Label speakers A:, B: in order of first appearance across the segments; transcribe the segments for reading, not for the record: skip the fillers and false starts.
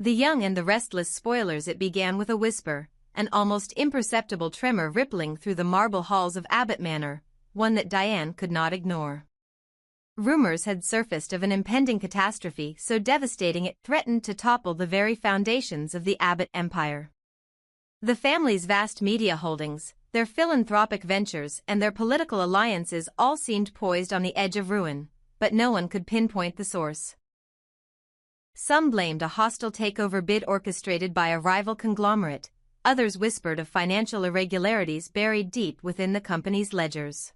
A: The young and the restless spoilers. It began with a whisper, an almost imperceptible tremor rippling through the marble halls of Abbott Manor, one that Diane could not ignore. Rumors had surfaced of an impending catastrophe so devastating it threatened to topple the very foundations of the Abbott empire. The family's vast media holdings, their philanthropic ventures, and their political alliances all seemed poised on the edge of ruin, but no one could pinpoint the source. Some blamed a hostile takeover bid orchestrated by a rival conglomerate, others whispered of financial irregularities buried deep within the company's ledgers.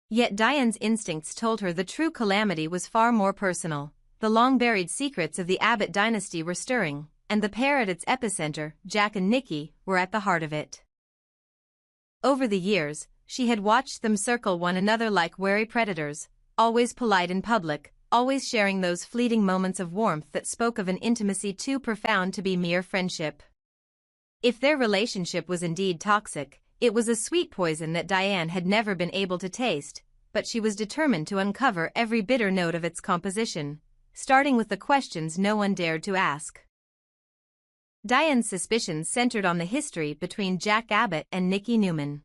A: Yet Diane's instincts told her the true calamity was far more personal. The long-buried secrets of the Abbott dynasty were stirring, and the pair at its epicenter, Jack and Nikki, were at the heart of it. Over the years, she had watched them circle one another like wary predators, always polite in public, always sharing those fleeting moments of warmth that spoke of an intimacy too profound to be mere friendship. If their relationship was indeed toxic, it was a sweet poison that Diane had never been able to taste, but she was determined to uncover every bitter note of its composition, starting with the questions no one dared to ask. Diane's suspicions centered on the history between Jack Abbott and Nikki Newman.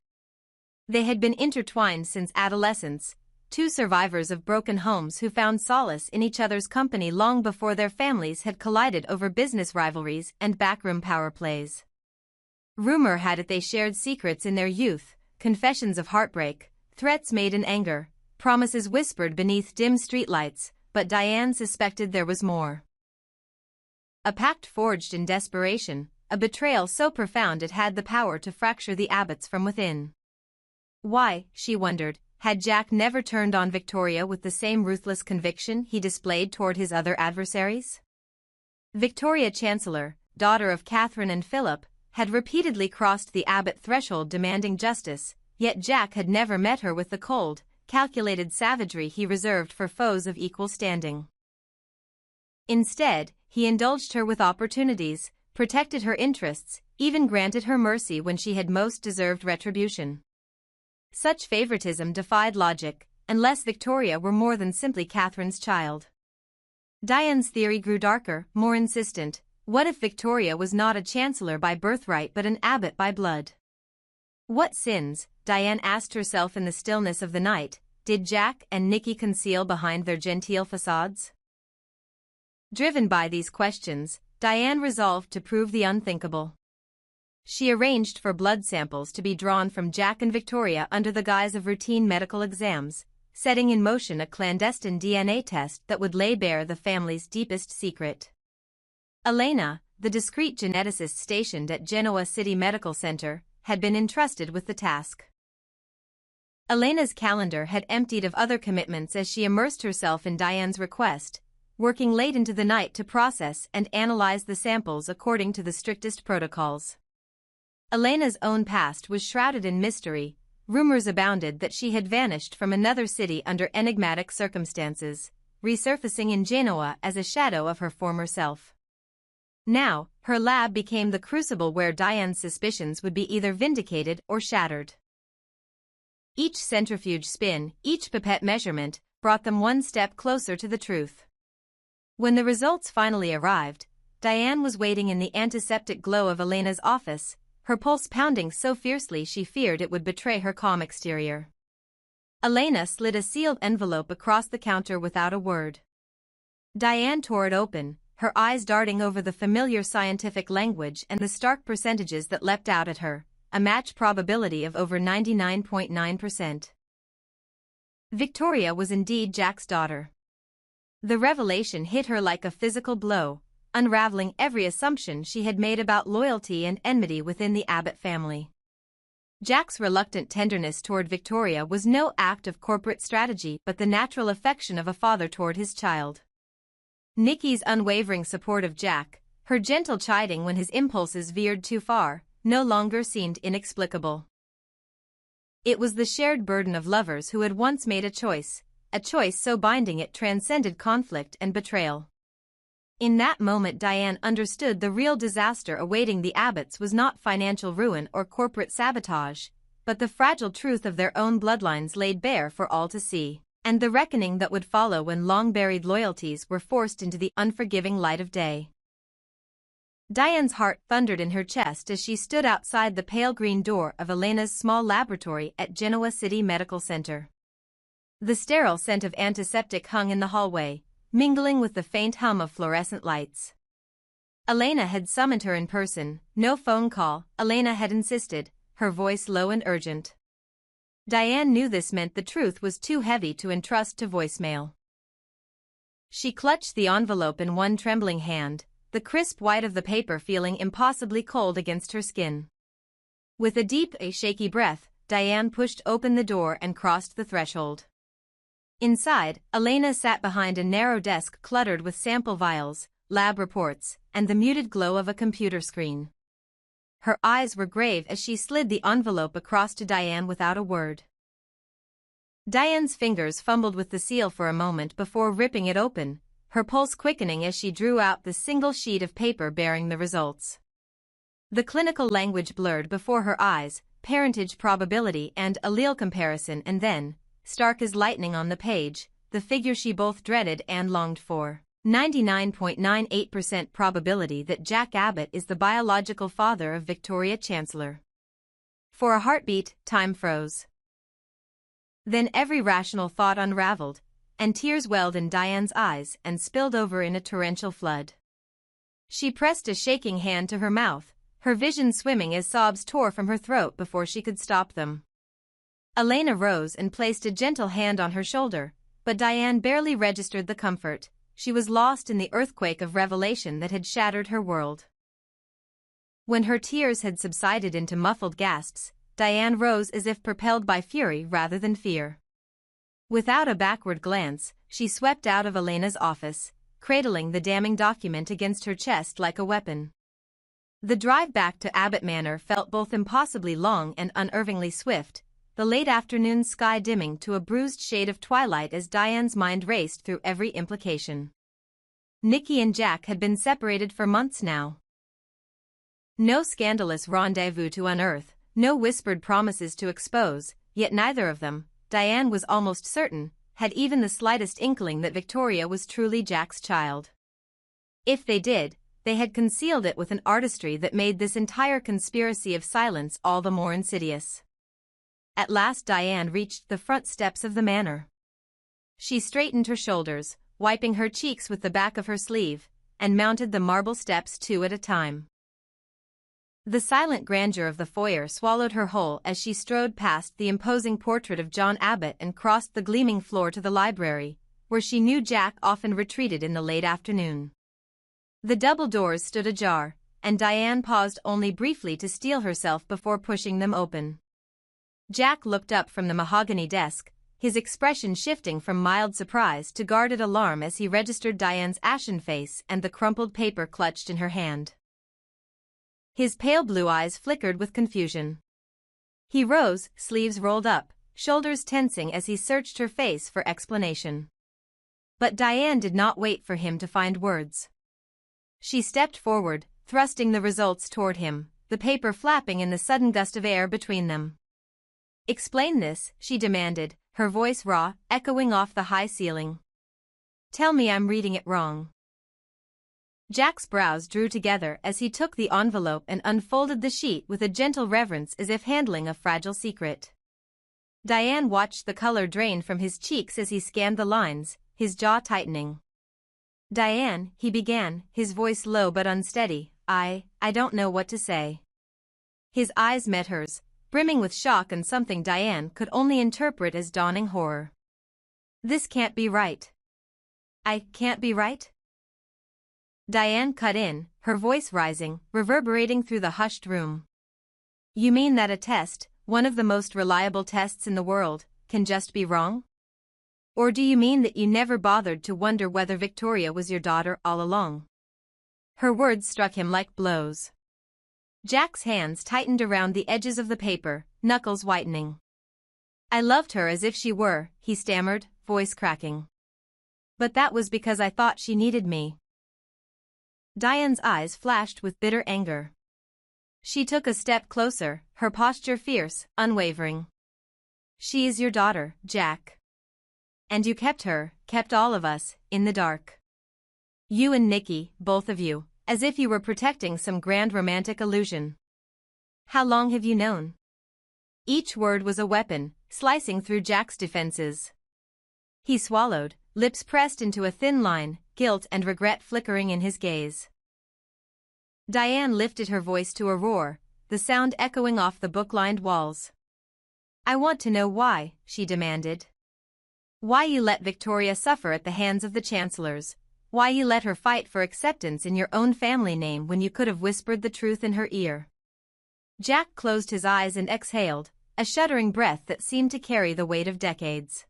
A: They had been intertwined since adolescence, two survivors of broken homes who found solace in each other's company long before their families had collided over business rivalries and backroom power plays. Rumor had it they shared secrets in their youth, confessions of heartbreak, threats made in anger, promises whispered beneath dim streetlights, but Diane suspected there was more. A pact forged in desperation, a betrayal so profound it had the power to fracture the Abbotts from within. Why, she wondered, had Jack never turned on Victoria with the same ruthless conviction he displayed toward his other adversaries? Victoria Chancellor, daughter of Catherine and Philip, had repeatedly crossed the Abbott threshold demanding justice, yet Jack had never met her with the cold, calculated savagery he reserved for foes of equal standing. Instead, he indulged her with opportunities, protected her interests, even granted her mercy when she had most deserved retribution. Such favoritism defied logic, unless Victoria were more than simply Catherine's child. Diane's theory grew darker, more insistent. What if Victoria was not a chancellor by birthright but an Abbott by blood? What sins, Diane asked herself in the stillness of the night, did Jack and Nikki conceal behind their genteel facades? Driven by these questions, Diane resolved to prove the unthinkable. She arranged for blood samples to be drawn from Jack and Victoria under the guise of routine medical exams, setting in motion a clandestine DNA test that would lay bare the family's deepest secret. Elena, the discreet geneticist stationed at Genoa City Medical Center, had been entrusted with the task. Elena's calendar had emptied of other commitments as she immersed herself in Diane's request, working late into the night to process and analyze the samples according to the strictest protocols. Elena's own past was shrouded in mystery. Rumors abounded that she had vanished from another city under enigmatic circumstances, resurfacing in Genoa as a shadow of her former self. Now, her lab became the crucible where Diane's suspicions would be either vindicated or shattered. Each centrifuge spin, each pipette measurement, brought them one step closer to the truth. When the results finally arrived, Diane was waiting in the antiseptic glow of Elena's office, her pulse pounding so fiercely she feared it would betray her calm exterior. Elena slid a sealed envelope across the counter without a word. Diane tore it open, her eyes darting over the familiar scientific language and the stark percentages that leapt out at her, a match probability of over 99.9%. Victoria was indeed Jack's daughter. The revelation hit her like a physical blow, unraveling every assumption she had made about loyalty and enmity within the Abbott family. Jack's reluctant tenderness toward Victoria was no act of corporate strategy but the natural affection of a father toward his child. Nikki's unwavering support of Jack, her gentle chiding when his impulses veered too far, no longer seemed inexplicable. It was the shared burden of lovers who had once made a choice so binding it transcended conflict and betrayal. In that moment Diane understood the real disaster awaiting the Abbotts was not financial ruin or corporate sabotage, but the fragile truth of their own bloodlines laid bare for all to see, and the reckoning that would follow when long-buried loyalties were forced into the unforgiving light of day. Diane's heart thundered in her chest as she stood outside the pale green door of Elena's small laboratory at Genoa City Medical Center. The sterile scent of antiseptic hung in the hallway, mingling with the faint hum of fluorescent lights. Elena had summoned her in person, no phone call, Elena had insisted, her voice low and urgent. Diane knew this meant the truth was too heavy to entrust to voicemail. She clutched the envelope in one trembling hand, the crisp white of the paper feeling impossibly cold against her skin. With a deep, shaky breath, Diane pushed open the door and crossed the threshold. Inside, Elena sat behind a narrow desk cluttered with sample vials, lab reports, and the muted glow of a computer screen. Her eyes were grave as she slid the envelope across to Diane without a word. Diane's fingers fumbled with the seal for a moment before ripping it open, her pulse quickening as she drew out the single sheet of paper bearing the results. The clinical language blurred before her eyes, parentage probability and allele comparison, and then, stark as lightning on the page, the figure she both dreaded and longed for. 99.98% probability that Jack Abbott is the biological father of Victoria Chancellor. For a heartbeat, time froze. Then every rational thought unraveled, and tears welled in Diane's eyes and spilled over in a torrential flood. She pressed a shaking hand to her mouth, her vision swimming as sobs tore from her throat before she could stop them. Elena rose and placed a gentle hand on her shoulder, but Diane barely registered the comfort. She was lost in the earthquake of revelation that had shattered her world. When her tears had subsided into muffled gasps, Diane rose as if propelled by fury rather than fear. Without a backward glance, she swept out of Elena's office, cradling the damning document against her chest like a weapon. The drive back to Abbott Manor felt both impossibly long and unnervingly swift, the late afternoon sky dimming to a bruised shade of twilight as Diane's mind raced through every implication. Nikki and Jack had been separated for months now. No scandalous rendezvous to unearth, no whispered promises to expose, yet neither of them, Diane was almost certain, had even the slightest inkling that Victoria was truly Jack's child. If they did, they had concealed it with an artistry that made this entire conspiracy of silence all the more insidious. At last Diane reached the front steps of the manor. She straightened her shoulders, wiping her cheeks with the back of her sleeve, and mounted the marble steps 2 at a time. The silent grandeur of the foyer swallowed her whole as she strode past the imposing portrait of John Abbott and crossed the gleaming floor to the library, where she knew Jack often retreated in the late afternoon. The double doors stood ajar, and Diane paused only briefly to steel herself before pushing them open. Jack looked up from the mahogany desk, his expression shifting from mild surprise to guarded alarm as he registered Diane's ashen face and the crumpled paper clutched in her hand. His pale blue eyes flickered with confusion. He rose, sleeves rolled up, shoulders tensing as he searched her face for explanation. But Diane did not wait for him to find words. She stepped forward, thrusting the results toward him, the paper flapping in the sudden gust of air between them. "Explain this," she demanded, her voice raw, echoing off the high ceiling. "Tell me I'm reading it wrong." Jack's brows drew together as he took the envelope and unfolded the sheet with a gentle reverence as if handling a fragile secret. Diane watched the color drain from his cheeks as he scanned the lines, his jaw tightening. "Diane," he began, his voice low but unsteady, I don't know what to say." His eyes met hers, brimming with shock and something Diane could only interpret as dawning horror. "This can't be right." "I can't be right?" Diane cut in, her voice rising, reverberating through the hushed room. "You mean that a test, one of the most reliable tests in the world, can just be wrong? Or do you mean that you never bothered to wonder whether Victoria was your daughter all along?" Her words struck him like blows. Jack's hands tightened around the edges of the paper, knuckles whitening. "I loved her as if she were," he stammered, voice cracking. "But that was because I thought she needed me." Diane's eyes flashed with bitter anger. She took a step closer, her posture fierce, unwavering. "She is your daughter, Jack. And you kept her, kept all of us, in the dark. You and Nikki, both of you, as if you were protecting some grand romantic illusion. How long have you known? Each word was a weapon, slicing through Jack's defenses. He swallowed, lips pressed into a thin line, guilt and regret flickering in his gaze. Diane lifted her voice to a roar, the sound echoing off the book-lined walls. I want to know why, she demanded. Why you let Victoria suffer at the hands of the chancellors, why you let her fight for acceptance in your own family name when you could have whispered the truth in her ear. Jack closed his eyes and exhaled, a shuddering breath that seemed to carry the weight of decades.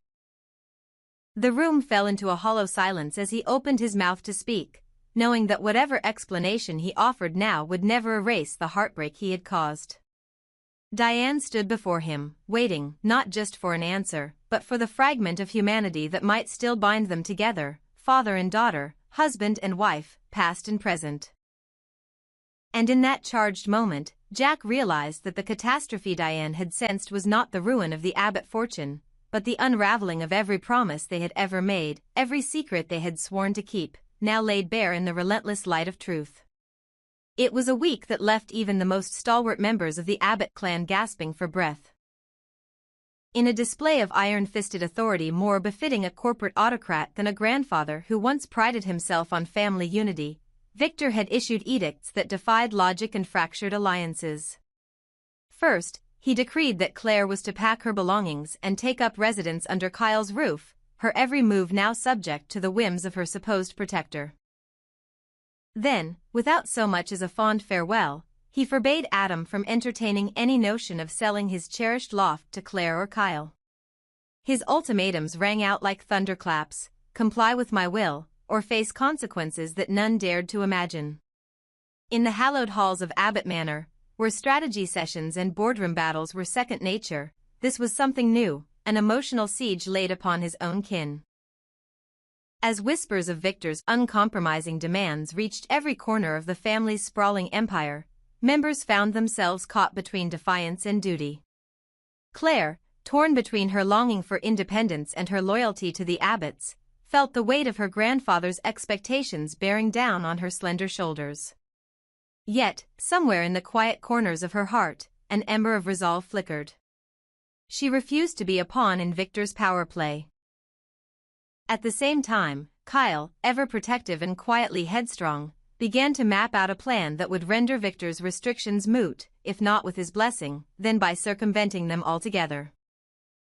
A: The room fell into a hollow silence as he opened his mouth to speak, knowing that whatever explanation he offered now would never erase the heartbreak he had caused. Diane stood before him, waiting not just for an answer, but for the fragment of humanity that might still bind them together, father and daughter, husband and wife, past and present. And in that charged moment, Jack realized that the catastrophe Diane had sensed was not the ruin of the Abbott fortune, but the unraveling of every promise they had ever made, every secret they had sworn to keep, now laid bare in the relentless light of truth. It was a week that left even the most stalwart members of the Abbott clan gasping for breath. In a display of iron-fisted authority more befitting a corporate autocrat than a grandfather who once prided himself on family unity, Victor had issued edicts that defied logic and fractured alliances. First, he decreed that Claire was to pack her belongings and take up residence under Kyle's roof, her every move now subject to the whims of her supposed protector. Then, without so much as a fond farewell, he forbade Adam from entertaining any notion of selling his cherished loft to Claire or Kyle. His ultimatums rang out like thunderclaps: comply with my will, or face consequences that none dared to imagine. In the hallowed halls of Abbott Manor, where strategy sessions and boardroom battles were second nature, this was something new, an emotional siege laid upon his own kin. As whispers of Victor's uncompromising demands reached every corner of the family's sprawling empire, members found themselves caught between defiance and duty. Claire, torn between her longing for independence and her loyalty to the Abbotts, felt the weight of her grandfather's expectations bearing down on her slender shoulders. Yet, somewhere in the quiet corners of her heart, an ember of resolve flickered. She refused to be a pawn in Victor's power play. At the same time, Kyle, ever protective and quietly headstrong, began to map out a plan that would render Victor's restrictions moot, if not with his blessing, then by circumventing them altogether.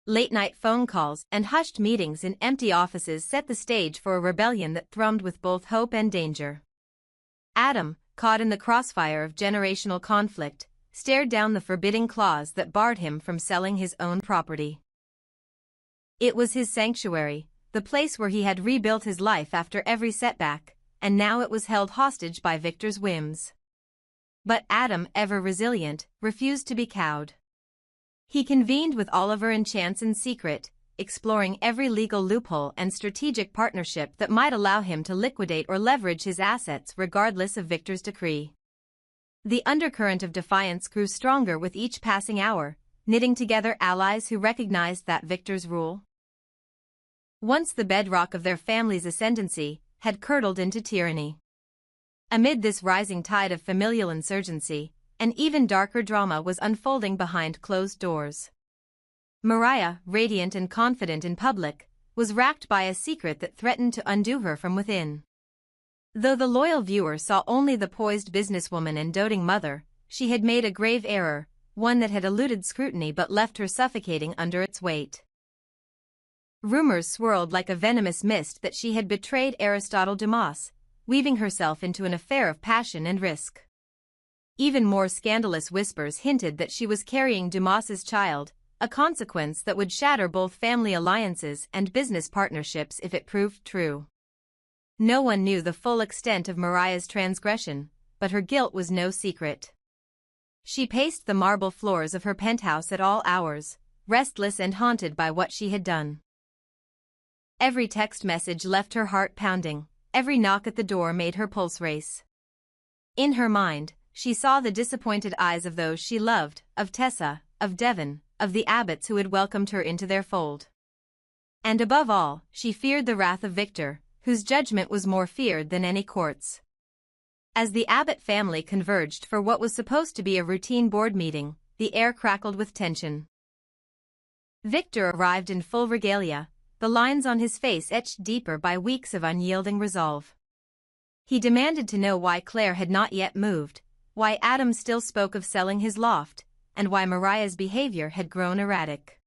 A: Late-night phone calls and hushed meetings in empty offices set the stage for a rebellion that thrummed with both hope and danger. Adam, caught in the crossfire of generational conflict, stared down the forbidding clause that barred him from selling his own property. It was his sanctuary, the place where he had rebuilt his life after every setback, and now it was held hostage by Victor's whims. But Adam, ever resilient, refused to be cowed. He convened with Oliver and Chance in secret, exploring every legal loophole and strategic partnership that might allow him to liquidate or leverage his assets regardless of Victor's decree. The undercurrent of defiance grew stronger with each passing hour, knitting together allies who recognized that Victor's rule, once the bedrock of their family's ascendancy, had curdled into tyranny. Amid this rising tide of familial insurgency, an even darker drama was unfolding behind closed doors. Mariah, radiant and confident in public, was racked by a secret that threatened to undo her from within. Though the loyal viewer saw only the poised businesswoman and doting mother, she had made a grave error, one that had eluded scrutiny but left her suffocating under its weight. Rumors swirled like a venomous mist that she had betrayed Aristotle Dumas, weaving herself into an affair of passion and risk. Even more scandalous whispers hinted that she was carrying Dumas's child, a consequence that would shatter both family alliances and business partnerships if it proved true. No one knew the full extent of Mariah's transgression, but her guilt was no secret. She paced the marble floors of her penthouse at all hours, restless and haunted by what she had done. Every text message left her heart pounding, every knock at the door made her pulse race. In her mind, she saw the disappointed eyes of those she loved, of Tessa, of Devon, of the Abbotts who had welcomed her into their fold. And above all, she feared the wrath of Victor, whose judgment was more feared than any court's. As the Abbott family converged for what was supposed to be a routine board meeting, the air crackled with tension. Victor arrived in full regalia, the lines on his face etched deeper by weeks of unyielding resolve. He demanded to know why Claire had not yet moved, why Adam still spoke of selling his loft, and why Mariah's behavior had grown erratic.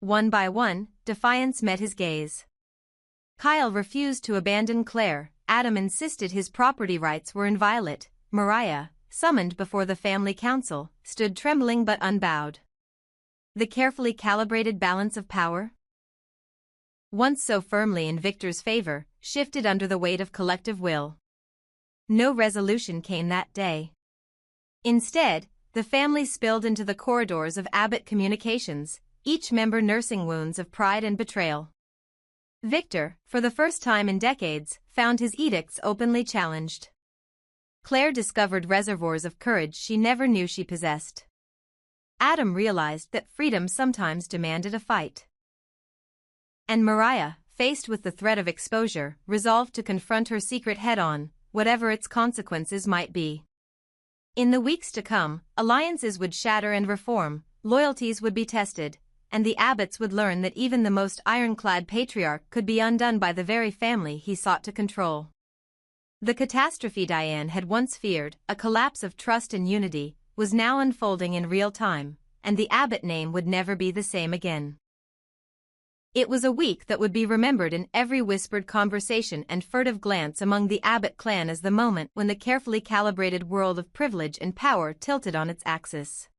A: One by one, defiance met his gaze. Kyle refused to abandon Claire, Adam insisted his property rights were inviolate, Mariah, summoned before the family council, stood trembling but unbowed. The carefully calibrated balance of power, once so firmly in Victor's favor, shifted under the weight of collective will. No resolution came that day. Instead, the family spilled into the corridors of Abbott Communications, each member nursing wounds of pride and betrayal. Victor, for the first time in decades, found his edicts openly challenged. Claire discovered reservoirs of courage she never knew she possessed. Adam realized that freedom sometimes demanded a fight. And Mariah, faced with the threat of exposure, resolved to confront her secret head-on, whatever its consequences might be. In the weeks to come, alliances would shatter and reform, loyalties would be tested, and the Abbotts would learn that even the most ironclad patriarch could be undone by the very family he sought to control. The catastrophe Diane had once feared, a collapse of trust and unity, was now unfolding in real time, and the Abbott name would never be the same again. It was a week that would be remembered in every whispered conversation and furtive glance among the Abbott clan as the moment when the carefully calibrated world of privilege and power tilted on its axis.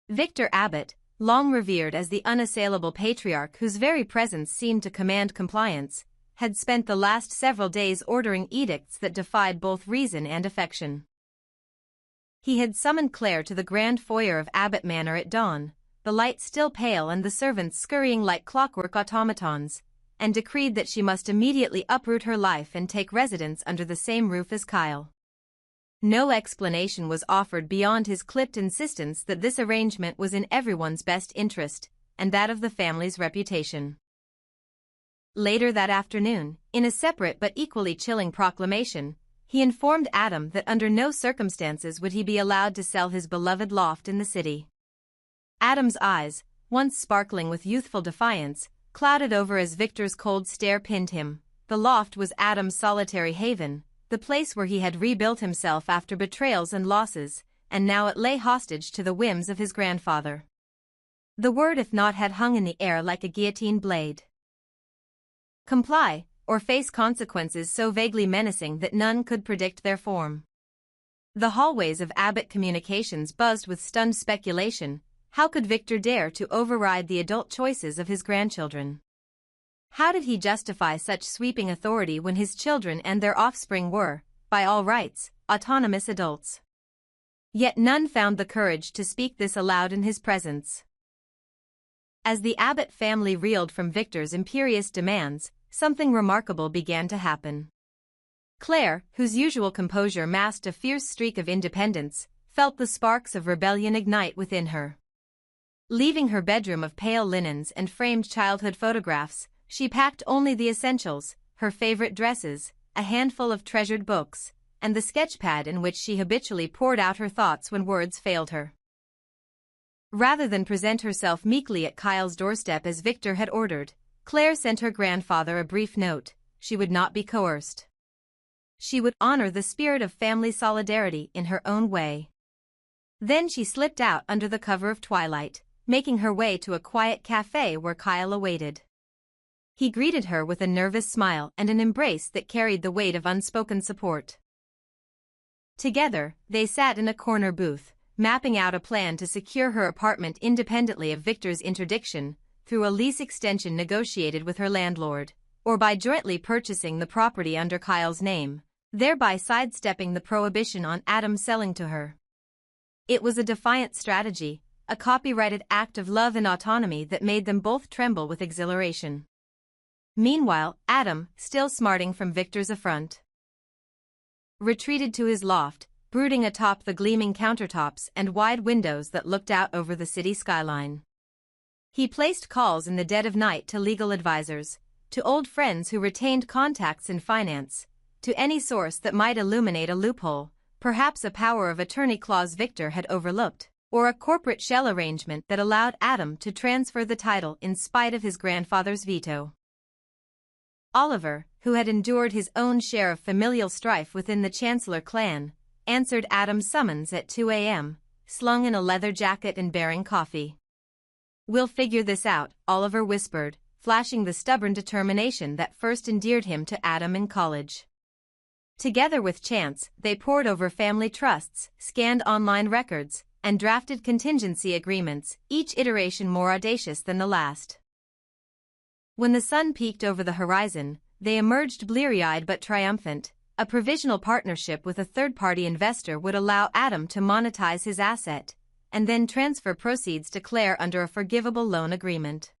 A: Victor Abbott, long revered as the unassailable patriarch whose very presence seemed to command compliance, had spent the last several days ordering edicts that defied both reason and affection. He had summoned Claire to the grand foyer of Abbott Manor at dawn, the light still pale and the servants scurrying like clockwork automatons, and decreed that she must immediately uproot her life and take residence under the same roof as Kyle. No explanation was offered beyond his clipped insistence that this arrangement was in everyone's best interest, and that of the family's reputation. Later that afternoon, in a separate but equally chilling proclamation, he informed Adam that under no circumstances would he be allowed to sell his beloved loft in the city. Adam's eyes, once sparkling with youthful defiance, clouded over as Victor's cold stare pinned him. The loft was Adam's solitary haven, the place where he had rebuilt himself after betrayals and losses, and now it lay hostage to the whims of his grandfather. The word if not had hung in the air like a guillotine blade. Comply, or face consequences so vaguely menacing that none could predict their form. The hallways of Abbott Communications buzzed with stunned speculation. How could Victor dare to override the adult choices of his grandchildren? How did he justify such sweeping authority when his children and their offspring were, by all rights, autonomous adults? Yet none found the courage to speak this aloud in his presence. As the Abbott family reeled from Victor's imperious demands, something remarkable began to happen. Claire, whose usual composure masked a fierce streak of independence, felt the sparks of rebellion ignite within her. Leaving her bedroom of pale linens and framed childhood photographs, she packed only the essentials, her favorite dresses, a handful of treasured books, and the sketchpad in which she habitually poured out her thoughts when words failed her. Rather than present herself meekly at Kyle's doorstep as Victor had ordered, Claire sent her grandfather a brief note. She would not be coerced. She would honor the spirit of family solidarity in her own way. Then she slipped out under the cover of twilight, making her way to a quiet cafe where Kyle awaited. He greeted her with a nervous smile and an embrace that carried the weight of unspoken support. Together, they sat in a corner booth, mapping out a plan to secure her apartment independently of Victor's interdiction, through a lease extension negotiated with her landlord, or by jointly purchasing the property under Kyle's name, thereby sidestepping the prohibition on Adam selling to her. It was a defiant strategy, a copyrighted act of love and autonomy that made them both tremble with exhilaration. Meanwhile, Adam, still smarting from Victor's affront, retreated to his loft, brooding atop the gleaming countertops and wide windows that looked out over the city skyline. He placed calls in the dead of night to legal advisors, to old friends who retained contacts in finance, to any source that might illuminate a loophole, perhaps a power of attorney clause Victor had overlooked, or a corporate shell arrangement that allowed Adam to transfer the title in spite of his grandfather's veto. Oliver, who had endured his own share of familial strife within the Chancellor clan, answered Adam's summons at 2 a.m., slung in a leather jacket and bearing coffee. "We'll figure this out," Oliver whispered, flashing the stubborn determination that first endeared him to Adam in college. Together with Chance, they pored over family trusts, scanned online records, and drafted contingency agreements, each iteration more audacious than the last. When the sun peeked over the horizon, they emerged bleary-eyed but triumphant. A provisional partnership with a third-party investor would allow Adam to monetize his asset, and then transfer proceeds to Claire under a forgivable loan agreement.